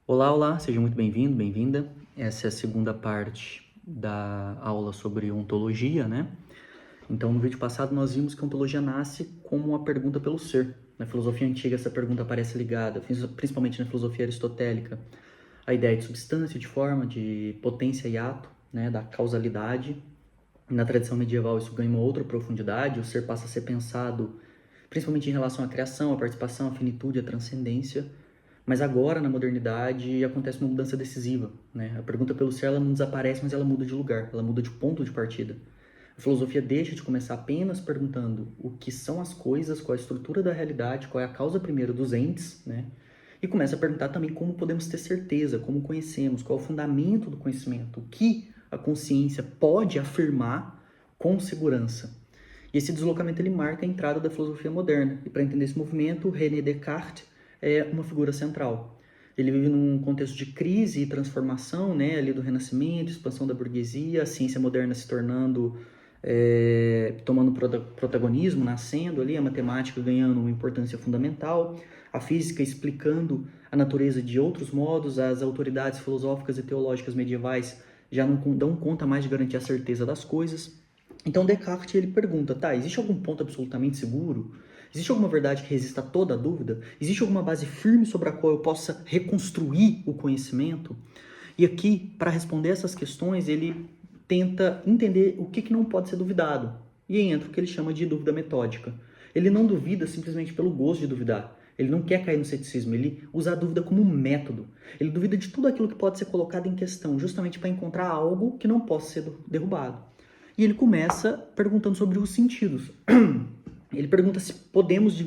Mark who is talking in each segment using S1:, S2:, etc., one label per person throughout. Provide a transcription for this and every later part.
S1: Olá, olá, seja muito bem-vindo, bem-vinda. Essa é a segunda parte da aula sobre ontologia, né? Então, no vídeo passado, nós vimos que a ontologia nasce como uma pergunta pelo ser. Na filosofia antiga, essa pergunta aparece ligada, principalmente na filosofia aristotélica, à ideia de substância, de forma, de potência e ato, né? Da causalidade. Na tradição medieval, isso ganha uma outra profundidade, o ser passa a ser pensado principalmente em relação à criação, à participação, à finitude, à transcendência. Mas agora, na modernidade, acontece uma mudança decisiva, né? A pergunta pelo ser, ela não desaparece, mas ela muda de lugar, ela muda de ponto de partida. A filosofia deixa de começar apenas perguntando o que são as coisas, qual é a estrutura da realidade, qual é a causa primeira dos entes, né? E começa a perguntar também como podemos ter certeza, como conhecemos, qual é o fundamento do conhecimento, o que a consciência pode afirmar com segurança. E esse deslocamento ele marca a entrada da filosofia moderna. E para entender esse movimento, René Descartes é uma figura central. Ele vive num contexto de crise e transformação, né, ali do Renascimento, expansão da burguesia, a ciência moderna se tornando, tomando protagonismo, nascendo ali, a matemática ganhando uma importância fundamental, a física explicando a natureza de outros modos, as autoridades filosóficas e teológicas medievais já não dão conta mais de garantir a certeza das coisas. Então Descartes ele pergunta, tá, existe algum ponto absolutamente seguro? Existe alguma verdade que resista a toda a dúvida? Existe alguma base firme sobre a qual eu possa reconstruir o conhecimento? E aqui, para responder essas questões, ele tenta entender o que não pode ser duvidado. E aí entra o que ele chama de dúvida metódica. Ele não duvida simplesmente pelo gosto de duvidar. Ele não quer cair no ceticismo, ele usa a dúvida como um método. Ele duvida de tudo aquilo que pode ser colocado em questão, justamente para encontrar algo que não possa ser derrubado. E ele começa perguntando sobre os sentidos. Ele pergunta se podemos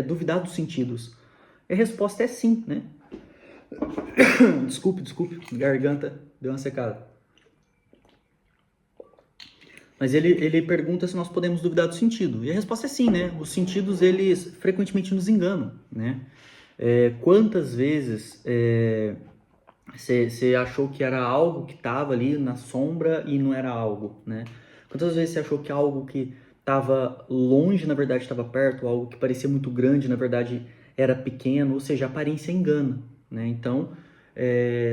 S1: duvidar dos sentidos. E a resposta é sim, né? Desculpe, garganta deu uma secada. Mas ele pergunta se nós podemos duvidar do sentido. E a resposta é sim, né? Os sentidos, eles frequentemente nos enganam, né? Quantas vezes você achou que era algo que estava ali na sombra e não era algo, né? Quantas vezes você achou que algo que estava longe, na verdade estava perto, algo que parecia muito grande, na verdade era pequeno, ou seja, a aparência engana, né? Então,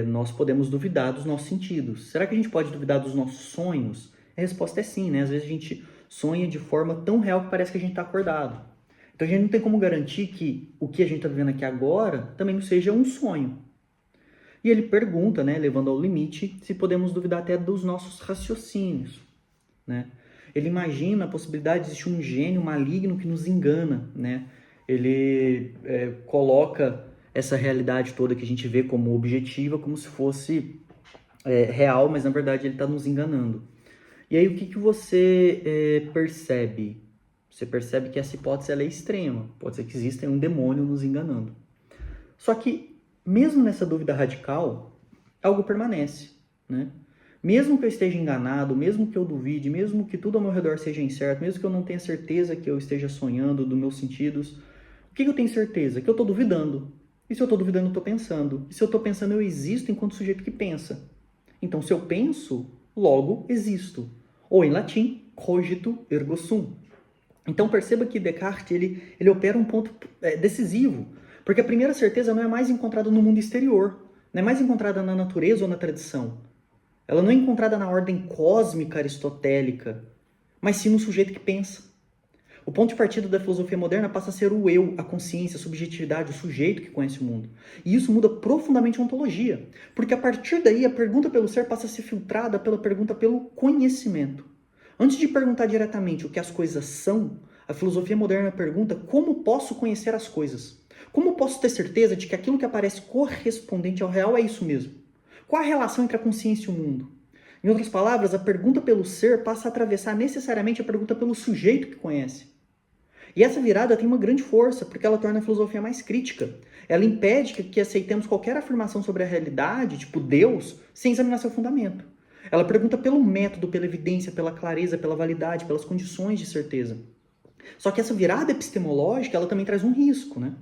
S1: nós podemos duvidar dos nossos sentidos. Será que a gente pode duvidar dos nossos sonhos? A resposta é sim, né? Às vezes a gente sonha de forma tão real que parece que a gente está acordado. Então a gente não tem como garantir que o que a gente está vivendo aqui agora também não seja um sonho. E ele pergunta, né, levando ao limite, se podemos duvidar até dos nossos raciocínios, né? Ele imagina a possibilidade de existir um gênio maligno que nos engana, né? Ele coloca essa realidade toda que a gente vê como objetiva, como se fosse real, mas na verdade ele está nos enganando. E aí o que você percebe? Você percebe que essa hipótese ela é extrema. Pode ser que exista um demônio nos enganando. Só que, mesmo nessa dúvida radical, algo permanece, né? Mesmo que eu esteja enganado, mesmo que eu duvide, mesmo que tudo ao meu redor seja incerto, mesmo que eu não tenha certeza que eu esteja sonhando dos meus sentidos, o que eu tenho certeza? Que eu estou duvidando. E se eu estou duvidando, eu estou pensando. E se eu estou pensando, eu existo enquanto sujeito que pensa. Então, se eu penso, logo existo. Ou em latim, cogito ergo sum. Então, perceba que Descartes ele opera um ponto decisivo. Porque a primeira certeza não é mais encontrada no mundo exterior, não é mais encontrada na natureza ou na tradição. Ela não é encontrada na ordem cósmica aristotélica, mas sim no sujeito que pensa. O ponto de partida da filosofia moderna passa a ser o eu, a consciência, a subjetividade, o sujeito que conhece o mundo. E isso muda profundamente a ontologia, porque a partir daí a pergunta pelo ser passa a ser filtrada pela pergunta pelo conhecimento. Antes de perguntar diretamente o que as coisas são, a filosofia moderna pergunta como posso conhecer as coisas. Como posso ter certeza de que aquilo que aparece correspondente ao real é isso mesmo? Qual a relação entre a consciência e o mundo? Em outras palavras, a pergunta pelo ser passa a atravessar necessariamente a pergunta pelo sujeito que conhece. E essa virada tem uma grande força, porque ela torna a filosofia mais crítica. Ela impede que aceitemos qualquer afirmação sobre a realidade, tipo Deus, sem examinar seu fundamento. Ela pergunta pelo método, pela evidência, pela clareza, pela validade, pelas condições de certeza. Só que essa virada epistemológica, ela também traz um risco, né?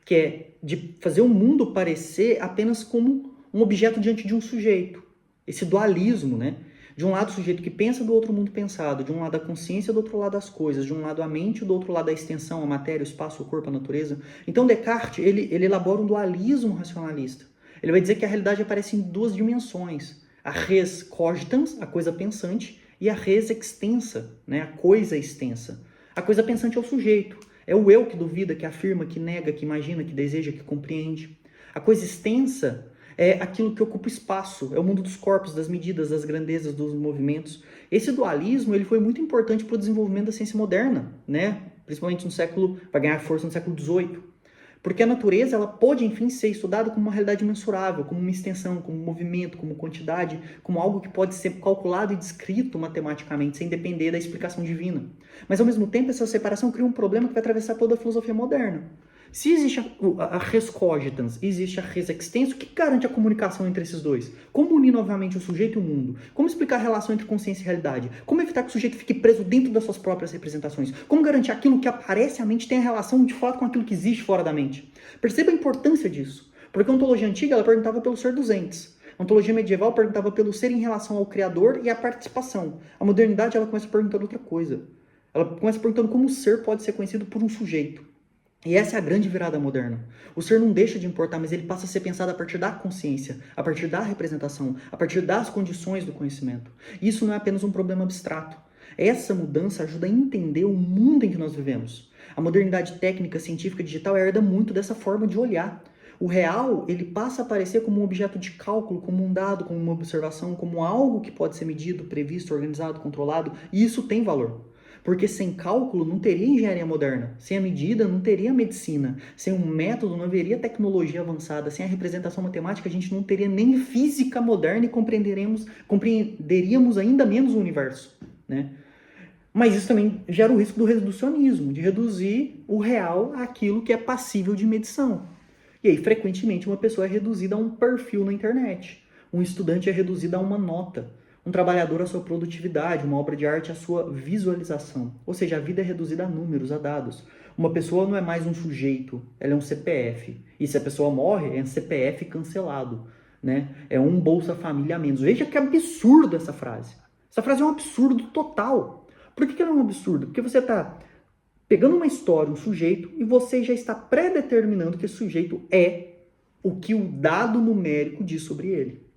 S1: Que é de fazer o mundo parecer apenas como um objeto diante de um sujeito. Esse dualismo, né? De um lado o sujeito que pensa, do outro o mundo pensado. De um lado a consciência, do outro lado as coisas. De um lado a mente, do outro lado a extensão, a matéria, o espaço, o corpo, a natureza. Então Descartes, ele elabora um dualismo racionalista. Ele vai dizer que a realidade aparece em duas dimensões. A res cogitans, a coisa pensante, e a res extensa, né, a coisa extensa. A coisa pensante é o sujeito, é o eu que duvida, que afirma, que nega, que imagina, que deseja, que compreende. A coisa extensa é aquilo que ocupa espaço, é o mundo dos corpos, das medidas, das grandezas, dos movimentos. Esse dualismo ele foi muito importante para o desenvolvimento da ciência moderna, né? Principalmente no século, vai ganhar força no século XVIII. Porque a natureza ela pode, enfim, ser estudada como uma realidade mensurável, como uma extensão, como um movimento, como quantidade, como algo que pode ser calculado e descrito matematicamente, sem depender da explicação divina. Mas, ao mesmo tempo, essa separação cria um problema que vai atravessar toda a filosofia moderna. Se existe a res cogitans, existe a res extensa, o que garante a comunicação entre esses dois? Como unir novamente o sujeito e o mundo? Como explicar a relação entre consciência e realidade? Como evitar que o sujeito fique preso dentro das suas próprias representações? Como garantir aquilo que aparece à mente tem a relação de fato com aquilo que existe fora da mente? Perceba a importância disso. Porque a ontologia antiga ela perguntava pelo ser dos entes. A ontologia medieval perguntava pelo ser em relação ao Criador e à participação. A modernidade ela começa perguntando outra coisa. Ela começa perguntando como o ser pode ser conhecido por um sujeito. E essa é a grande virada moderna. O ser não deixa de importar, mas ele passa a ser pensado a partir da consciência, a partir da representação, a partir das condições do conhecimento. E isso não é apenas um problema abstrato. Essa mudança ajuda a entender o mundo em que nós vivemos. A modernidade técnica, científica e digital herda muito dessa forma de olhar. O real, ele passa a aparecer como um objeto de cálculo, como um dado, como uma observação, como algo que pode ser medido, previsto, organizado, controlado, e isso tem valor. Porque sem cálculo não teria engenharia moderna, sem a medida não teria medicina, sem um método não haveria tecnologia avançada, sem a representação matemática a gente não teria nem física moderna e compreenderíamos ainda menos o universo, né? Mas isso também gera o risco do reducionismo, de reduzir o real àquilo que é passível de medição. E aí, frequentemente, uma pessoa é reduzida a um perfil na internet, um estudante é reduzido a uma nota, um trabalhador à sua produtividade, uma obra de arte à sua visualização. Ou seja, a vida é reduzida a números, a dados. Uma pessoa não é mais um sujeito, ela é um CPF. E se a pessoa morre, é um CPF cancelado, né? É um Bolsa Família a menos. Veja que absurdo essa frase. Essa frase é um absurdo total. Por que ela é um absurdo? Porque você está pegando uma história, um sujeito, e você já está predeterminando que esse sujeito é o que o dado numérico diz sobre ele.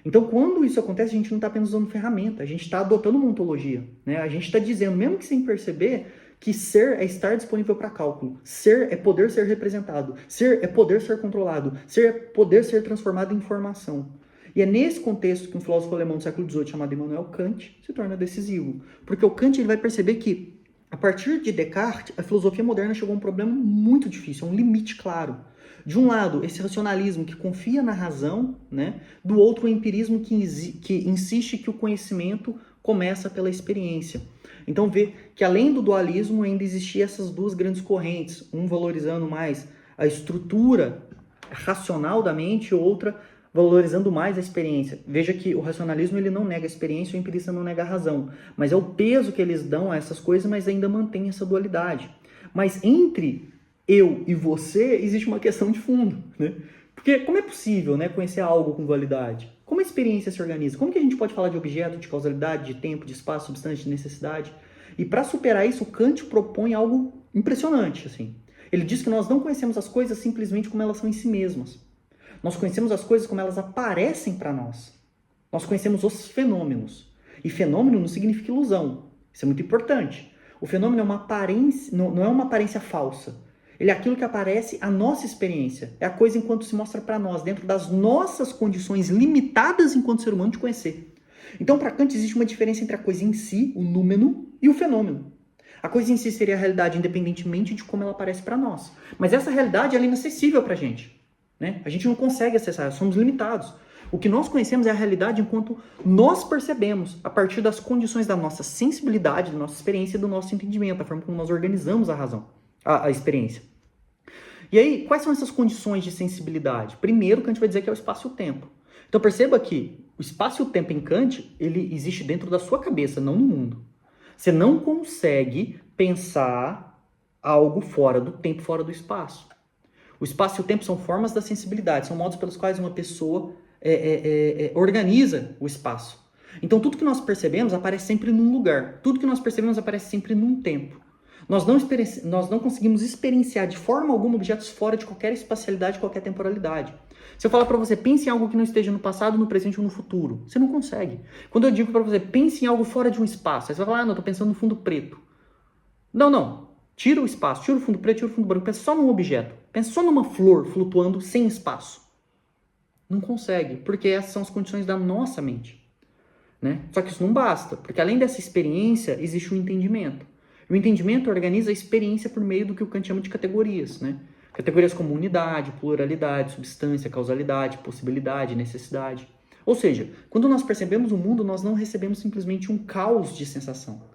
S1: Então, quando isso acontece, a gente não está apenas usando ferramenta, a gente está adotando uma ontologia, né? A gente está dizendo, mesmo que sem perceber, que ser é estar disponível para cálculo, ser é poder ser representado, ser é poder ser controlado, ser é poder ser transformado em informação. E é nesse contexto que um filósofo alemão do século XVIII chamado Immanuel Kant se torna decisivo. Porque o Kant ele vai perceber que, a partir de Descartes, a filosofia moderna chegou a um problema muito difícil, a um limite claro. De um lado, esse racionalismo que confia na razão, né? Do outro, o empirismo que insiste que o conhecimento começa pela experiência. Então, vê que além do dualismo, ainda existiam essas duas grandes correntes, um valorizando mais a estrutura racional da mente e outra valorizando mais a experiência. Veja que o racionalismo ele não nega a experiência, o empirista não nega a razão, mas é o peso que eles dão a essas coisas, mas ainda mantém essa dualidade. Mas entre eu e você, existe uma questão de fundo, né? Porque como é possível, né, conhecer algo com dualidade? Como a experiência se organiza? Como que a gente pode falar de objeto, de causalidade, de tempo, de espaço, substância, de necessidade? E para superar isso, Kant propõe algo impressionante, assim. Ele diz que nós não conhecemos as coisas simplesmente como elas são em si mesmas. Nós conhecemos as coisas como elas aparecem para nós. Nós conhecemos os fenômenos. E fenômeno não significa ilusão. Isso é muito importante. O fenômeno é uma aparência, não é uma aparência falsa. Ele é aquilo que aparece à nossa experiência. É a coisa enquanto se mostra para nós, dentro das nossas condições limitadas enquanto ser humano de conhecer. Então, para Kant, existe uma diferença entre a coisa em si, o númeno, e o fenômeno. A coisa em si seria a realidade independentemente de como ela aparece para nós. Mas essa realidade ela é inacessível para a gente, né? A gente não consegue acessar, somos limitados. O que nós conhecemos é a realidade enquanto nós percebemos, a partir das condições da nossa sensibilidade, da nossa experiência e do nosso entendimento, da forma como nós organizamos a razão. A experiência. E aí, quais são essas condições de sensibilidade? Primeiro, Kant vai dizer que é o espaço e o tempo. Então perceba que o espaço e o tempo em Kant, ele existe dentro da sua cabeça, não no mundo. Você não consegue pensar algo fora do tempo, fora do espaço. O espaço e o tempo são formas da sensibilidade, são modos pelos quais uma pessoa organiza o espaço. Então tudo que nós percebemos aparece sempre num lugar, tudo que nós percebemos aparece sempre num tempo. Nós não conseguimos experienciar de forma alguma objetos fora de qualquer espacialidade, qualquer temporalidade. Se eu falar para você, pense em algo que não esteja no passado, no presente ou no futuro, você não consegue. Quando eu digo para você, pense em algo fora de um espaço, aí você vai falar, não, eu tô pensando no fundo preto. Não. Tira o espaço, tira o fundo preto, tira o fundo branco, pensa só num objeto. Pensa só numa flor flutuando sem espaço. Não consegue, porque essas são as condições da nossa mente. Né? Só que isso não basta, porque além dessa experiência, existe o entendimento. O entendimento organiza a experiência por meio do que o Kant chama de categorias. Né? Categorias como unidade, pluralidade, substância, causalidade, possibilidade, necessidade. Ou seja, quando nós percebemos o mundo, nós não recebemos simplesmente um caos de sensação.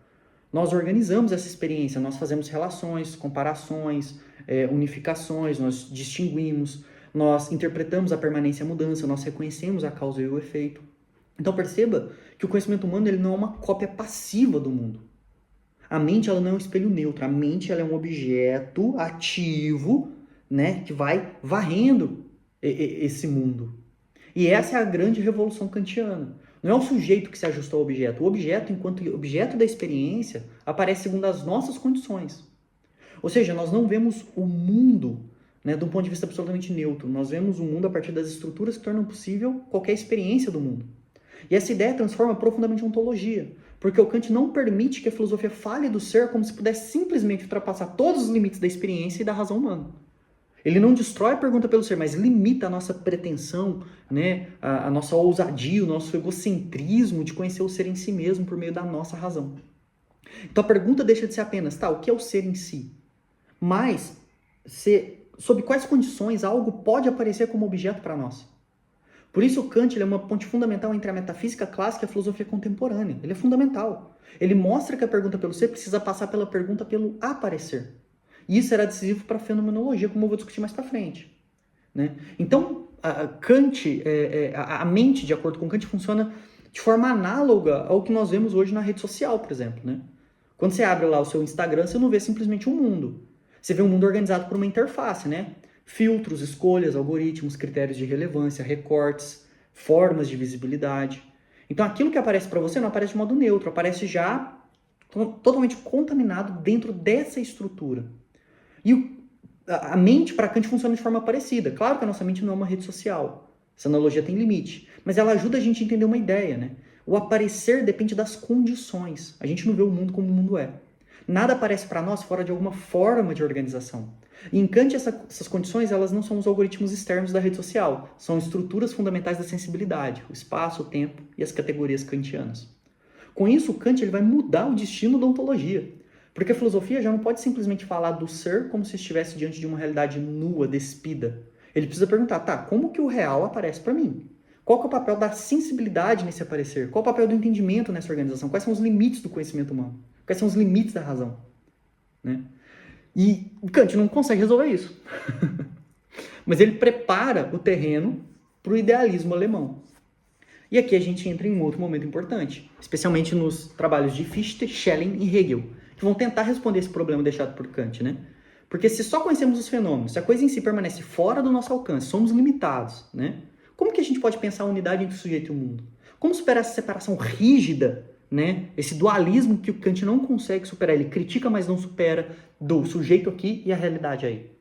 S1: Nós organizamos essa experiência, nós fazemos relações, comparações, unificações, nós distinguimos, nós interpretamos a permanência e a mudança, nós reconhecemos a causa e o efeito. Então perceba que o conhecimento humano ele não é uma cópia passiva do mundo. A mente ela não é um espelho neutro, a mente ela é um objeto ativo, né, que vai varrendo esse mundo. E essa é a grande revolução kantiana. Não é o sujeito que se ajusta ao objeto. O objeto, enquanto objeto da experiência, aparece segundo as nossas condições. Ou seja, nós não vemos o mundo, né, de um ponto de vista absolutamente neutro. Nós vemos o mundo a partir das estruturas que tornam possível qualquer experiência do mundo. E essa ideia transforma profundamente a ontologia, porque o Kant não permite que a filosofia fale do ser como se pudesse simplesmente ultrapassar todos os limites da experiência e da razão humana. Ele não destrói a pergunta pelo ser, mas limita a nossa pretensão, né, a nossa ousadia, o nosso egocentrismo de conhecer o ser em si mesmo por meio da nossa razão. Então a pergunta deixa de ser apenas, tá, o que é o ser em si? Mas, sob quais condições algo pode aparecer como objeto para nós? Por isso o Kant ele é uma ponte fundamental entre a metafísica clássica e a filosofia contemporânea. Ele é fundamental. Ele mostra que a pergunta pelo ser precisa passar pela pergunta pelo aparecer. E isso será decisivo para a fenomenologia, como eu vou discutir mais para frente. Né? Então, a mente, de acordo com Kant, funciona de forma análoga ao que nós vemos hoje na rede social, por exemplo. Né? Quando você abre lá o seu Instagram, você não vê simplesmente um mundo. Você vê um mundo organizado por uma interface, né? Filtros, escolhas, algoritmos, critérios de relevância, recortes, formas de visibilidade. Então, aquilo que aparece para você não aparece de modo neutro, aparece já totalmente contaminado dentro dessa estrutura. E a mente, para Kant, funciona de forma parecida. Claro que a nossa mente não é uma rede social. Essa analogia tem limite. Mas ela ajuda a gente a entender uma ideia, né? O aparecer depende das condições. A gente não vê o mundo como o mundo é. Nada aparece para nós fora de alguma forma de organização. E em Kant, essas condições elas não são os algoritmos externos da rede social. São estruturas fundamentais da sensibilidade, o espaço, o tempo e as categorias kantianas. Com isso, Kant ele vai mudar o destino da ontologia. Porque a filosofia já não pode simplesmente falar do ser como se estivesse diante de uma realidade nua, despida. Ele precisa perguntar, tá, como que o real aparece para mim? Qual que é o papel da sensibilidade nesse aparecer? Qual é o papel do entendimento nessa organização? Quais são os limites do conhecimento humano? Quais são os limites da razão? Né? E Kant não consegue resolver isso. Mas ele prepara o terreno para o idealismo alemão. E aqui a gente entra em um outro momento importante, especialmente nos trabalhos de Fichte, Schelling e Hegel, que vão tentar responder esse problema deixado por Kant, né? Porque se só conhecemos os fenômenos, se a coisa em si permanece fora do nosso alcance, somos limitados, né? Como que a gente pode pensar a unidade entre o sujeito e o mundo? Como superar essa separação rígida, né? Esse dualismo que o Kant não consegue superar, ele critica, mas não supera, do sujeito aqui e a realidade aí.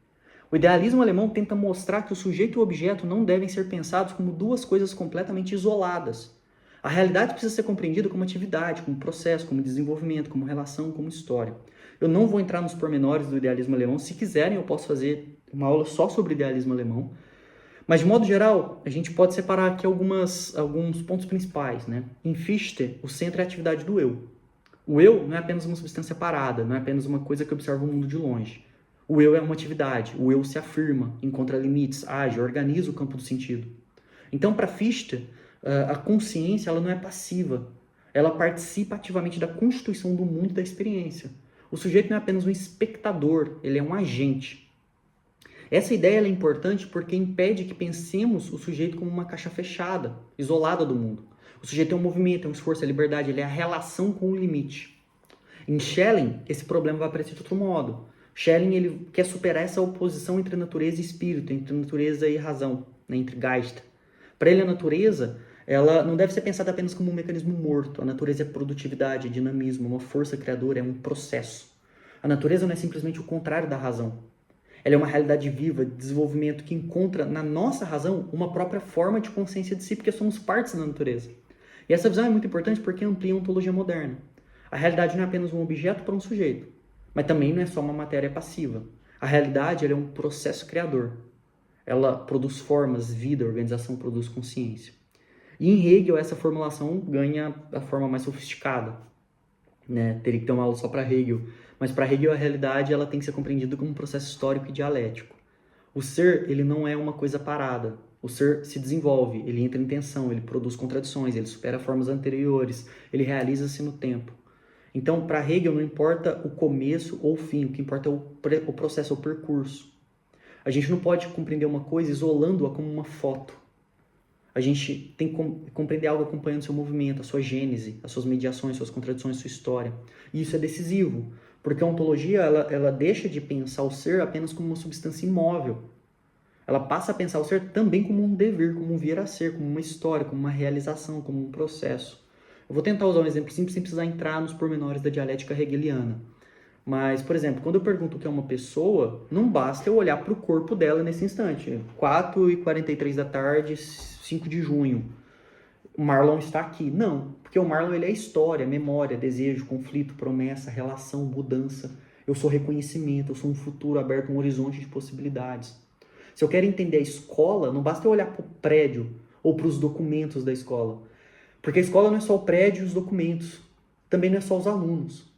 S1: O idealismo alemão tenta mostrar que o sujeito e o objeto não devem ser pensados como duas coisas completamente isoladas. A realidade precisa ser compreendida como atividade, como processo, como desenvolvimento, como relação, como história. Eu não vou entrar nos pormenores do idealismo alemão. Se quiserem, eu posso fazer uma aula só sobre idealismo alemão. Mas, de modo geral, a gente pode separar aqui alguns pontos principais. Né? Em Fichte, o centro é a atividade do eu. O eu não é apenas uma substância parada, não é apenas uma coisa que observa o mundo de longe. O eu é uma atividade, o eu se afirma, encontra limites, age, organiza o campo do sentido. Então, para Fichte, a consciência ela não é passiva, ela participa ativamente da constituição do mundo e da experiência. O sujeito não é apenas um espectador, ele é um agente. Essa ideia é importante porque impede que pensemos o sujeito como uma caixa fechada, isolada do mundo. O sujeito é um movimento, é um esforço, é liberdade, ele é a relação com o limite. Em Schelling, esse problema vai aparecer de outro modo. Schelling ele quer superar essa oposição entre natureza e espírito, entre natureza e razão, né, entre Geist. Para ele, a natureza ela não deve ser pensada apenas como um mecanismo morto. A natureza é produtividade, é dinamismo, uma força criadora, é um processo. A natureza não é simplesmente o contrário da razão. Ela é uma realidade viva, de desenvolvimento, que encontra na nossa razão uma própria forma de consciência de si, porque somos partes da natureza. E essa visão é muito importante porque amplia a ontologia moderna. A realidade não é apenas um objeto para um sujeito, mas também não é só uma matéria passiva. A realidade ela é um processo criador. Ela produz formas, vida, organização produz consciência. E em Hegel, essa formulação ganha a forma mais sofisticada. Né? Teria que ter uma aula só para Hegel. Mas para Hegel, a realidade ela tem que ser compreendida como um processo histórico e dialético. O ser ele não é uma coisa parada. O ser se desenvolve, ele entra em tensão, ele produz contradições, ele supera formas anteriores, ele realiza-se no tempo. Então, para Hegel, não importa o começo ou o fim, o que importa é o processo, o percurso. A gente não pode compreender uma coisa isolando-a como uma foto. A gente tem que compreender algo acompanhando seu movimento, a sua gênese, as suas mediações, suas contradições, sua história. E isso é decisivo, porque a ontologia ela deixa de pensar o ser apenas como uma substância imóvel. Ela passa a pensar o ser também como um dever, como um vir a ser, como uma história, como uma realização, como um processo. Eu vou tentar usar um exemplo simples sem precisar entrar nos pormenores da dialética hegeliana. Mas, por exemplo, quando eu pergunto o que é uma pessoa, não basta eu olhar para o corpo dela nesse instante. 4h43 da tarde, 5 de junho. O Marlon está aqui. Não, porque o Marlon ele é história, memória, desejo, conflito, promessa, relação, mudança. Eu sou reconhecimento, eu sou um futuro aberto, um horizonte de possibilidades. Se eu quero entender a escola, não basta eu olhar para o prédio ou para os documentos da escola. Porque a escola não é só o prédio e os documentos. Também não é só os alunos.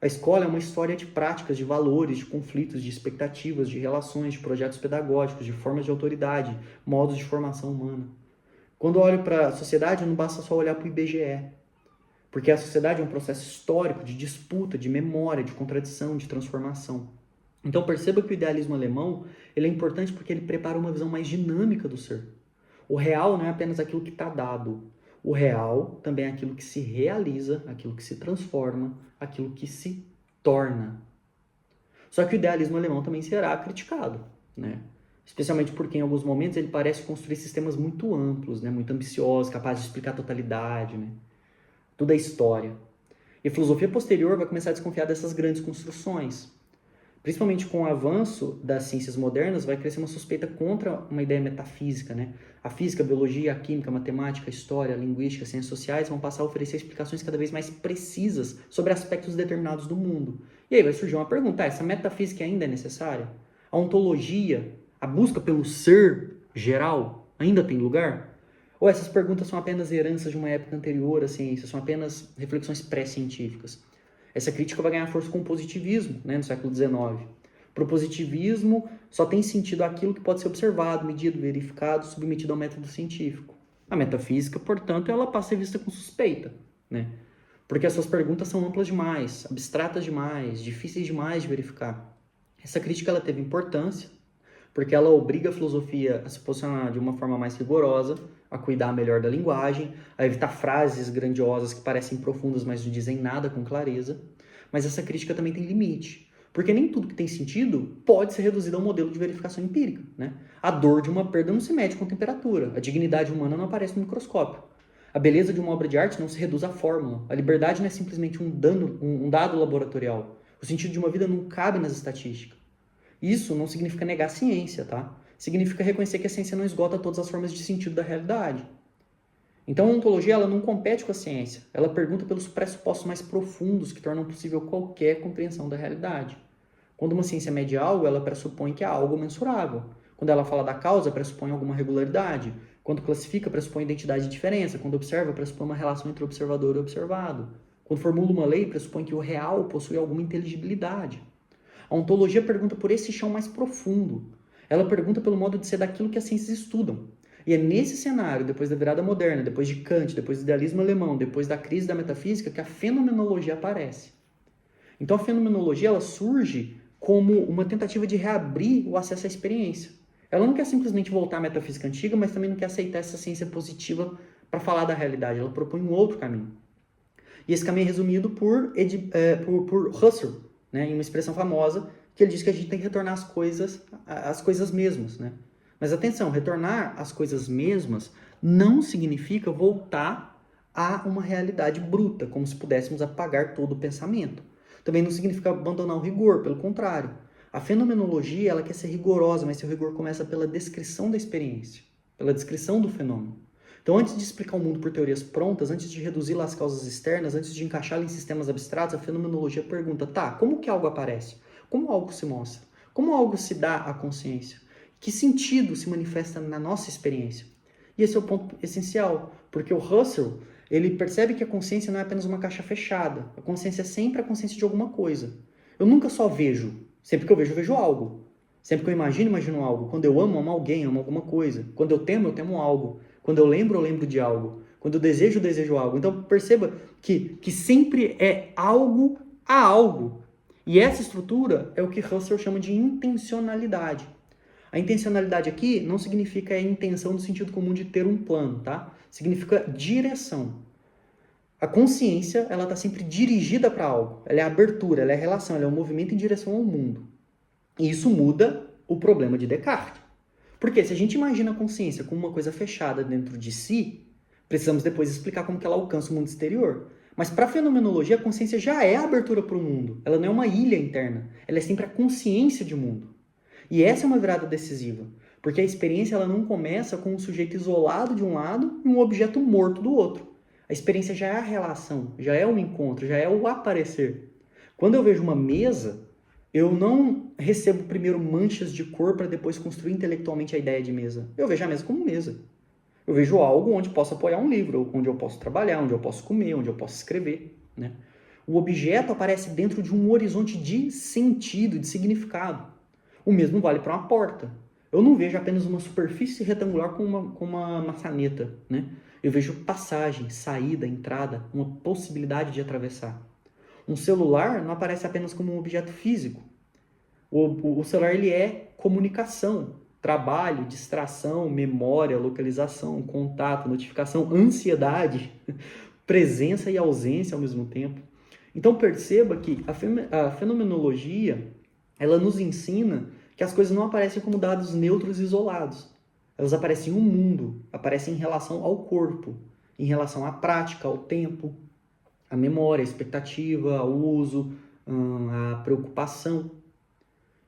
S1: A escola é uma história de práticas, de valores, de conflitos, de expectativas, de relações, de projetos pedagógicos, de formas de autoridade, modos de formação humana. Quando eu olho para a sociedade, não basta só olhar para o IBGE, porque a sociedade é um processo histórico de disputa, de memória, de contradição, de transformação. Então perceba que o idealismo alemão ele é importante porque ele prepara uma visão mais dinâmica do ser. O real não é apenas aquilo que está dado. O real também é aquilo que se realiza, aquilo que se transforma, aquilo que se torna. Só que o idealismo alemão também será criticado, né? Especialmente porque em alguns momentos ele parece construir sistemas muito amplos, né? Muito ambiciosos, capazes de explicar a totalidade, né? Tudo é história. E a filosofia posterior vai começar a desconfiar dessas grandes construções. Principalmente com o avanço das ciências modernas, vai crescer uma suspeita contra uma ideia metafísica, né? A física, a biologia, a química, a matemática, a história, a linguística, as ciências sociais vão passar a oferecer explicações cada vez mais precisas sobre aspectos determinados do mundo. E aí vai surgir uma pergunta, essa metafísica ainda é necessária? A ontologia, a busca pelo ser geral, ainda tem lugar? Ou essas perguntas são apenas heranças de uma época anterior à ciência, são apenas reflexões pré-científicas? Essa crítica vai ganhar força com o positivismo, né, no século XIX. Para o positivismo, só tem sentido aquilo que pode ser observado, medido, verificado, submetido ao método científico. A metafísica, portanto, ela passa a ser vista com suspeita, né? Porque as suas perguntas são amplas demais, abstratas demais, difíceis demais de verificar. Essa crítica ela teve importância, porque ela obriga a filosofia a se posicionar de uma forma mais rigorosa, a cuidar melhor da linguagem, a evitar frases grandiosas que parecem profundas, mas não dizem nada com clareza. Mas essa crítica também tem limite, porque nem tudo que tem sentido pode ser reduzido a um modelo de verificação empírica, né? A dor de uma perda não se mede com temperatura, a dignidade humana não aparece no microscópio. A beleza de uma obra de arte não se reduz à fórmula. A liberdade não é simplesmente um dado laboratorial. O sentido de uma vida não cabe nas estatísticas. Isso não significa negar a ciência, tá? Significa reconhecer que a ciência não esgota todas as formas de sentido da realidade. Então a ontologia ela não compete com a ciência, ela pergunta pelos pressupostos mais profundos que tornam possível qualquer compreensão da realidade. Quando uma ciência mede algo, ela pressupõe que há algo mensurável. Quando ela fala da causa, pressupõe alguma regularidade. Quando classifica, pressupõe identidade e diferença. Quando observa, pressupõe uma relação entre observador e observado. Quando formula uma lei, pressupõe que o real possui alguma inteligibilidade. A ontologia pergunta por esse chão mais profundo. Ela pergunta pelo modo de ser daquilo que as ciências estudam. E é nesse cenário, depois da virada moderna, depois de Kant, depois do idealismo alemão, depois da crise da metafísica, que a fenomenologia aparece. Então a fenomenologia ela surge como uma tentativa de reabrir o acesso à experiência. Ela não quer simplesmente voltar à metafísica antiga, mas também não quer aceitar essa ciência positiva para falar da realidade. Ela propõe um outro caminho. E esse caminho é resumido por Husserl, né, em uma expressão famosa, que ele diz que a gente tem que retornar às coisas mesmas, né? Mas atenção, retornar às coisas mesmas não significa voltar a uma realidade bruta, como se pudéssemos apagar todo o pensamento. também não significa abandonar o rigor, pelo contrário. A fenomenologia, ela quer ser rigorosa, mas seu rigor começa pela descrição da experiência, pela descrição do fenômeno. Então, antes de explicar o mundo por teorias prontas, antes de reduzi-la às causas externas, antes de encaixá-la em sistemas abstratos, a fenomenologia pergunta, tá, como que algo aparece? Como algo se mostra? Como algo se dá à consciência? Que sentido se manifesta na nossa experiência? E esse é o ponto essencial, porque o Husserl, ele percebe que a consciência não é apenas uma caixa fechada. A consciência é sempre a consciência de alguma coisa. Eu nunca só vejo. Sempre que eu vejo algo. Sempre que eu imagino algo. Quando eu amo alguém, amo alguma coisa. Quando eu temo algo. Quando eu lembro de algo. Quando eu desejo algo. Então perceba que sempre é algo a algo. E essa estrutura é o que Husserl chama de intencionalidade. A intencionalidade aqui não significa a intenção no sentido comum de ter um plano, tá? Significa direção. A consciência, ela está sempre dirigida para algo. Ela é a abertura, ela é a relação, ela é o movimento em direção ao mundo. E isso muda o problema de Descartes. Porque se a gente imagina a consciência como uma coisa fechada dentro de si, precisamos depois explicar como que ela alcança o mundo exterior. Mas para a fenomenologia, a consciência já é a abertura para o mundo. Ela não é uma ilha interna. Ela é sempre a consciência de mundo. E essa é uma virada decisiva. Porque a experiência ela não começa com um sujeito isolado de um lado e um objeto morto do outro. A experiência já é a relação, já é o encontro, já é o aparecer. Quando eu vejo uma mesa, eu não recebo primeiro manchas de cor para depois construir intelectualmente a ideia de mesa. Eu vejo a mesa como mesa. Eu vejo algo onde posso apoiar um livro, onde eu posso trabalhar, onde eu posso comer, onde eu posso escrever, né? O objeto aparece dentro de um horizonte de sentido, de significado. O mesmo vale para uma porta. Eu não vejo apenas uma superfície retangular com uma maçaneta, né? Eu vejo passagem, saída, entrada, uma possibilidade de atravessar. Um celular não aparece apenas como um objeto físico. O celular ele é comunicação, trabalho, distração, memória, localização, contato, notificação, ansiedade, presença e ausência ao mesmo tempo. Então perceba que a fenomenologia ela nos ensina que as coisas não aparecem como dados neutros isolados. Elas aparecem em um mundo, aparecem em relação ao corpo, em relação à prática, ao tempo, à memória, à expectativa, ao uso, à preocupação.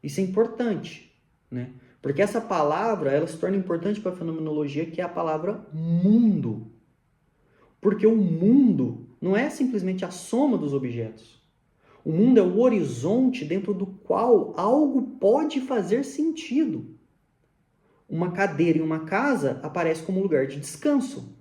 S1: Isso é importante, né? Porque essa palavra ela se torna importante para a fenomenologia, que é a palavra mundo. Porque o mundo não é simplesmente a soma dos objetos. O mundo é o horizonte dentro do qual algo pode fazer sentido. Uma cadeira em uma casa aparece como lugar de descanso.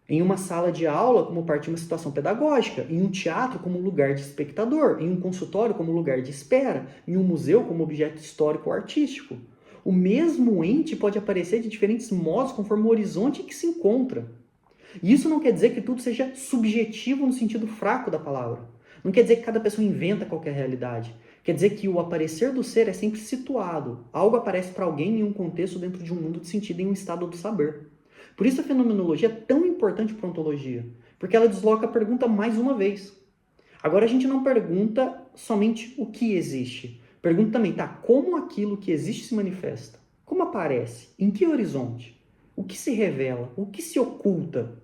S1: Em uma sala de aula, como parte de uma situação pedagógica. Em um teatro, como lugar de espectador. Em um consultório, como lugar de espera. Em um museu, como objeto histórico ou artístico. O mesmo ente pode aparecer de diferentes modos conforme o horizonte em que se encontra. E isso não quer dizer que tudo seja subjetivo no sentido fraco da palavra. Não quer dizer que cada pessoa inventa qualquer realidade. Quer dizer que o aparecer do ser é sempre situado. Algo aparece para alguém em um contexto dentro de um mundo de sentido, em um estado do saber. Por isso a fenomenologia é tão importante para a ontologia. Porque ela desloca a pergunta mais uma vez. Agora a gente não pergunta somente o que existe. Pergunta também, tá, como aquilo que existe se manifesta? Como aparece? Em que horizonte? O que se revela? O que se oculta?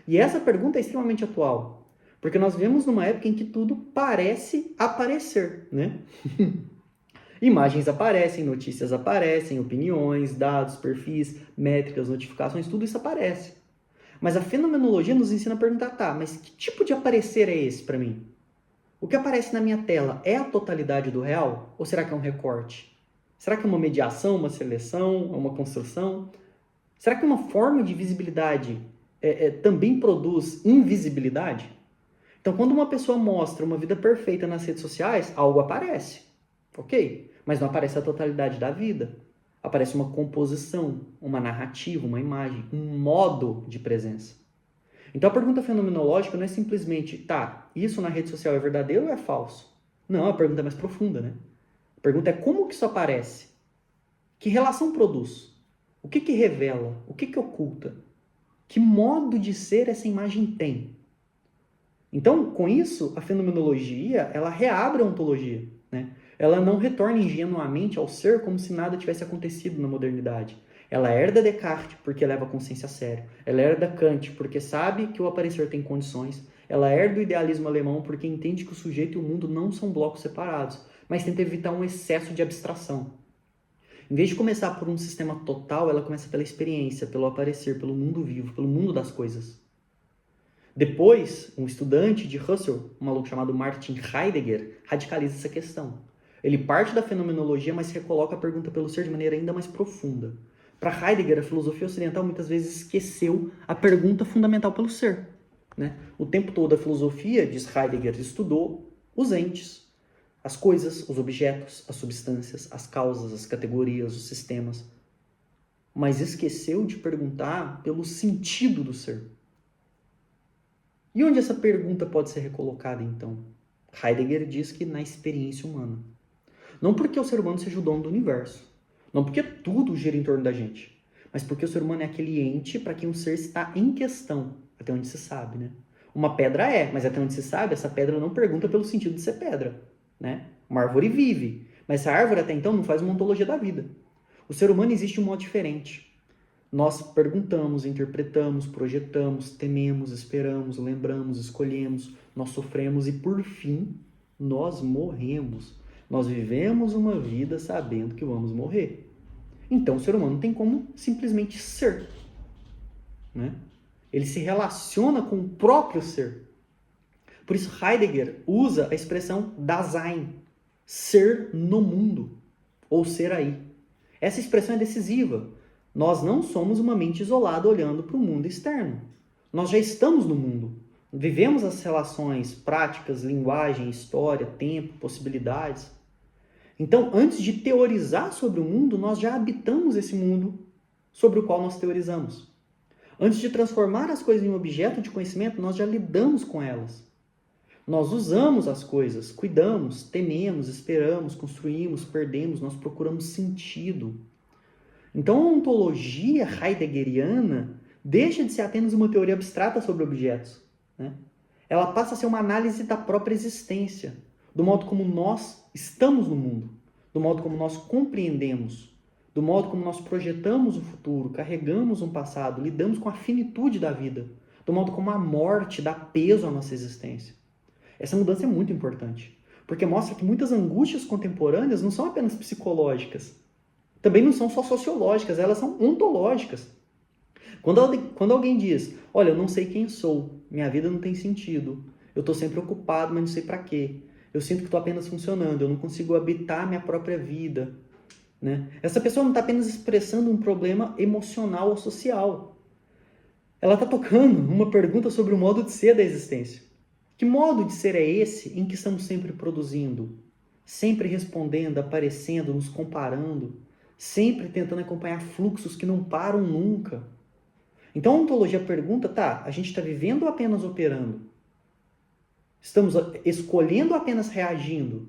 S1: E essa pergunta é extremamente atual. Porque nós vivemos numa época em que tudo parece aparecer, né? Imagens aparecem, notícias aparecem, opiniões, dados, perfis, métricas, notificações, tudo isso aparece. Mas a fenomenologia nos ensina a perguntar, tá, mas que tipo de aparecer é esse para mim? O que aparece na minha tela é a totalidade do real? Ou será que é um recorte? Será que é uma mediação, uma seleção, uma construção? Será que uma forma de visibilidade também produz invisibilidade? Então, quando uma pessoa mostra uma vida perfeita nas redes sociais, algo aparece, ok? Mas não aparece a totalidade da vida. Aparece uma composição, uma narrativa, uma imagem, um modo de presença. Então, a pergunta fenomenológica não é simplesmente, tá, isso na rede social é verdadeiro ou é falso? Não, a pergunta é mais profunda, né? A pergunta é como que isso aparece? Que relação produz? O que revela? O que oculta? Que modo de ser essa imagem tem? Então, com isso, a fenomenologia, ela reabre a ontologia, né? Ela não retorna ingenuamente ao ser como se nada tivesse acontecido na modernidade. Ela herda Descartes porque leva a consciência a sério. Ela herda Kant porque sabe que o aparecer tem condições. Ela herda o idealismo alemão porque entende que o sujeito e o mundo não são blocos separados, mas tenta evitar um excesso de abstração. Em vez de começar por um sistema total, ela começa pela experiência, pelo aparecer, pelo mundo vivo, pelo mundo das coisas. Depois, um estudante de Husserl, um maluco chamado Martin Heidegger, radicaliza essa questão. Ele parte da fenomenologia, mas recoloca a pergunta pelo ser de maneira ainda mais profunda. Para Heidegger, a filosofia ocidental muitas vezes esqueceu a pergunta fundamental pelo ser. Né? O tempo todo a filosofia, diz Heidegger, estudou os entes, as coisas, os objetos, as substâncias, as causas, as categorias, os sistemas. Mas esqueceu de perguntar pelo sentido do ser. E onde essa pergunta pode ser recolocada, então? Heidegger diz que na experiência humana. Não porque o ser humano seja o dono do universo. Não porque tudo gira em torno da gente. Mas porque o ser humano é aquele ente para quem o ser está em questão. Até onde se sabe, né? Uma pedra é, mas até onde se sabe, essa pedra não pergunta pelo sentido de ser pedra. Né? Uma árvore vive. Mas essa árvore até então não faz uma ontologia da vida. O ser humano existe de um modo diferente. Nós perguntamos, interpretamos, projetamos, tememos, esperamos, lembramos, escolhemos, nós sofremos e, por fim, nós morremos. Nós vivemos uma vida sabendo que vamos morrer. Então, o ser humano tem como simplesmente ser. Né? Ele se relaciona com o próprio ser. Por isso, Heidegger usa a expressão Dasein, ser no mundo, ou ser aí. Essa expressão é decisiva. Nós não somos uma mente isolada olhando para o mundo externo. Nós já estamos no mundo. Vivemos as relações, práticas, linguagem, história, tempo, possibilidades. Então, antes de teorizar sobre o mundo, nós já habitamos esse mundo sobre o qual nós teorizamos. Antes de transformar as coisas em um objeto de conhecimento, nós já lidamos com elas. Nós usamos as coisas, cuidamos, tememos, esperamos, construímos, perdemos, nós procuramos sentido. Então, a ontologia heideggeriana deixa de ser apenas uma teoria abstrata sobre objetos. Né? Ela passa a ser uma análise da própria existência, do modo como nós estamos no mundo, do modo como nós compreendemos, do modo como nós projetamos o futuro, carregamos um passado, lidamos com a finitude da vida, do modo como a morte dá peso à nossa existência. Essa mudança é muito importante, porque mostra que muitas angústias contemporâneas não são apenas psicológicas, também não são só sociológicas, elas são ontológicas. Quando alguém diz, olha, eu não sei quem sou, minha vida não tem sentido, eu estou sempre ocupado, mas não sei para quê, eu sinto que estou apenas funcionando, eu não consigo habitar minha própria vida. Né? Essa pessoa não está apenas expressando um problema emocional ou social. Ela está tocando uma pergunta sobre o modo de ser da existência. Que modo de ser é esse em que estamos sempre produzindo, sempre respondendo, aparecendo, nos comparando, sempre tentando acompanhar fluxos que não param nunca? Então a ontologia pergunta, tá, a gente está vivendo ou apenas operando? Estamos escolhendo ou apenas reagindo?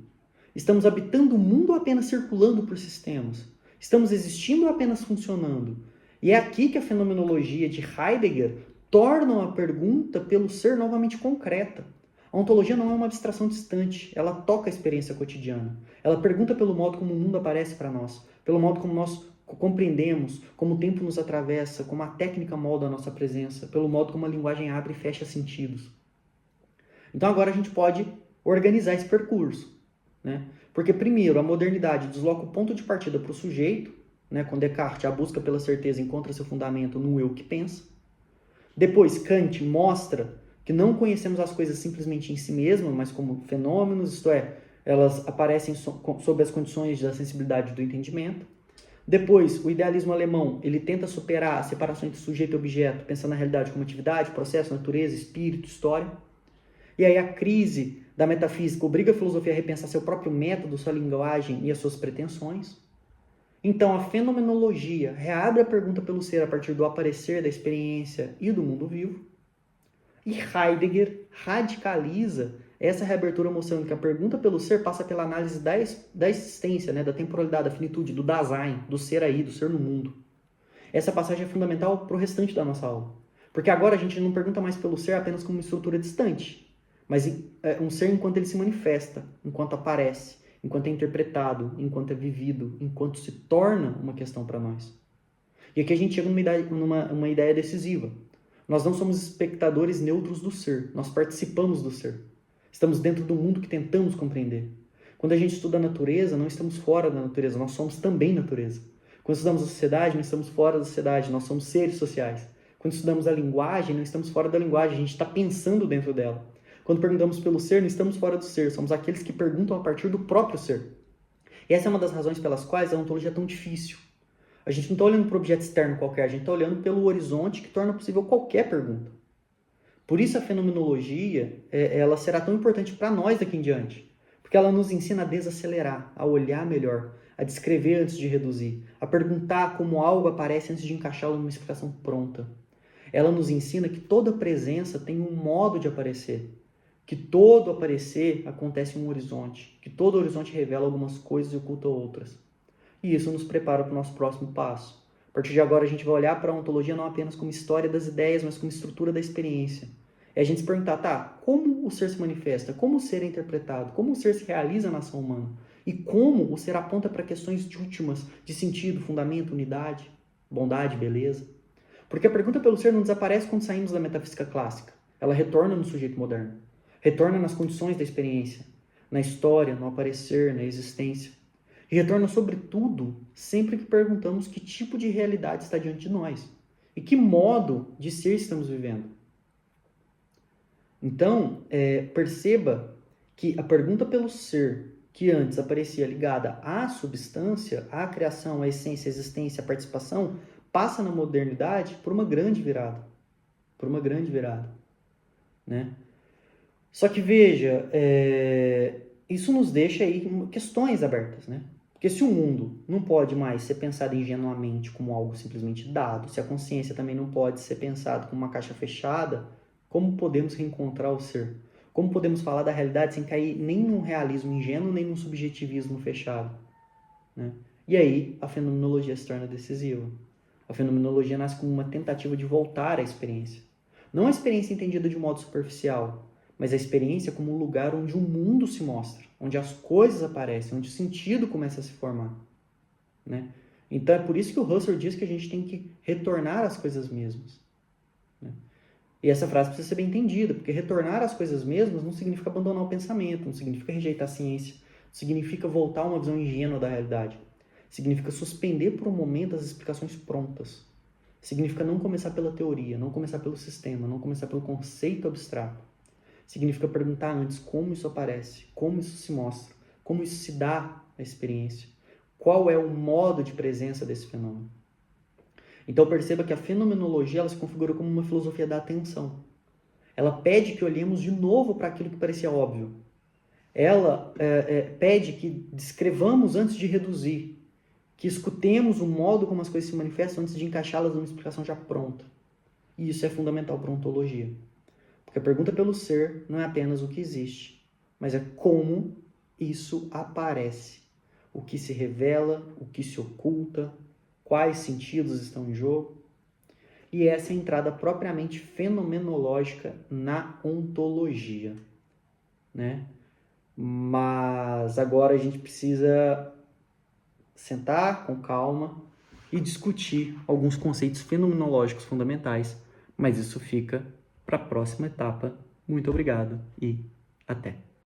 S1: Estamos habitando o mundo ou apenas circulando por sistemas? Estamos existindo ou apenas funcionando? E é aqui que a fenomenologia de Heidegger torna a pergunta pelo ser novamente concreta. A ontologia não é uma abstração distante, ela toca a experiência cotidiana. Ela pergunta pelo modo como o mundo aparece para nós, pelo modo como nós compreendemos, como o tempo nos atravessa, como a técnica molda a nossa presença, pelo modo como a linguagem abre e fecha sentidos. Então agora a gente pode organizar esse percurso. Né? Porque primeiro, a modernidade desloca o ponto de partida para o sujeito, né? Com Descartes, a busca pela certeza encontra seu fundamento no eu que pensa. Depois, Kant mostra que não conhecemos as coisas simplesmente em si mesmas, mas como fenômenos, isto é, elas aparecem sob as condições da sensibilidade do entendimento. Depois, o idealismo alemão, ele tenta superar a separação entre sujeito e objeto, pensando na realidade como atividade, processo, natureza, espírito, história. E aí a crise da metafísica obriga a filosofia a repensar seu próprio método, sua linguagem e as suas pretensões. Então, a fenomenologia reabre a pergunta pelo ser a partir do aparecer, da experiência e do mundo vivo. E Heidegger radicaliza essa reabertura mostrando que a pergunta pelo ser passa pela análise da existência, né, da temporalidade, da finitude, do Dasein, do ser aí, do ser no mundo. Essa passagem é fundamental para o restante da nossa aula. Porque agora a gente não pergunta mais pelo ser apenas como uma estrutura distante, mas um ser enquanto ele se manifesta, enquanto aparece, enquanto é interpretado, enquanto é vivido, enquanto se torna uma questão para nós. E aqui a gente chega numa ideia decisiva. Nós não somos espectadores neutros do ser, nós participamos do ser. Estamos dentro do mundo que tentamos compreender. Quando a gente estuda a natureza, não estamos fora da natureza, nós somos também natureza. Quando estudamos a sociedade, não estamos fora da sociedade, nós somos seres sociais. Quando estudamos a linguagem, não estamos fora da linguagem, a gente está pensando dentro dela. Quando perguntamos pelo ser, não estamos fora do ser, somos aqueles que perguntam a partir do próprio ser. E essa é uma das razões pelas quais a ontologia é tão difícil. A gente não está olhando para o objeto externo qualquer, a gente está olhando pelo horizonte que torna possível qualquer pergunta. Por isso a fenomenologia ela será tão importante para nós daqui em diante. Porque ela nos ensina a desacelerar, a olhar melhor, a descrever antes de reduzir, a perguntar como algo aparece antes de encaixá-lo numa explicação pronta. Ela nos ensina que toda presença tem um modo de aparecer, que todo aparecer acontece em um horizonte, que todo horizonte revela algumas coisas e oculta outras. E isso nos prepara para o nosso próximo passo. A partir de agora a gente vai olhar para a ontologia não apenas como história das ideias, mas como estrutura da experiência. É a gente se perguntar, tá, como o ser se manifesta, como o ser é interpretado, como o ser se realiza na ação humana, e como o ser aponta para questões últimas de sentido, fundamento, unidade, bondade, beleza. Porque a pergunta pelo ser não desaparece quando saímos da metafísica clássica. Ela retorna no sujeito moderno. Retorna nas condições da experiência, na história, no aparecer, na existência. E retorna, sobretudo, sempre que perguntamos que tipo de realidade está diante de nós e que modo de ser estamos vivendo. Então, perceba que a pergunta pelo ser, que antes aparecia ligada à substância, à criação, à essência, à existência, à participação, passa na modernidade por uma grande virada. Por uma grande virada. Né? Só que veja, isso nos deixa aí questões abertas, né? Porque se o mundo não pode mais ser pensado ingenuamente como algo simplesmente dado, se a consciência também não pode ser pensada como uma caixa fechada, como podemos reencontrar o ser? Como podemos falar da realidade sem cair nem num realismo ingênuo, nem num subjetivismo fechado? Né? E aí a fenomenologia se torna decisiva. A fenomenologia nasce como uma tentativa de voltar à experiência. Não a experiência entendida de um modo superficial, mas a experiência como um lugar onde o mundo se mostra, onde as coisas aparecem, onde o sentido começa a se formar. Né? Então é por isso que o Husserl diz que a gente tem que retornar às coisas mesmas. Né? E essa frase precisa ser bem entendida, porque retornar às coisas mesmas não significa abandonar o pensamento, não significa rejeitar a ciência, não significa voltar a uma visão ingênua da realidade. Significa suspender por um momento as explicações prontas. Significa não começar pela teoria, não começar pelo sistema, não começar pelo conceito abstrato. Significa perguntar antes como isso aparece, como isso se mostra, como isso se dá à experiência, qual é o modo de presença desse fenômeno. Então perceba que a fenomenologia ela se configura como uma filosofia da atenção. Ela pede que olhemos de novo para aquilo que parecia óbvio. Ela pede que descrevamos antes de reduzir, que escutemos o modo como as coisas se manifestam antes de encaixá-las numa explicação já pronta. E isso é fundamental para a ontologia. Porque a pergunta pelo ser não é apenas o que existe, mas é como isso aparece. O que se revela, o que se oculta, quais sentidos estão em jogo. E essa é a entrada propriamente fenomenológica na ontologia. Né? Mas agora a gente precisa sentar com calma e discutir alguns conceitos fenomenológicos fundamentais, mas isso fica para a próxima etapa. Muito obrigado e até!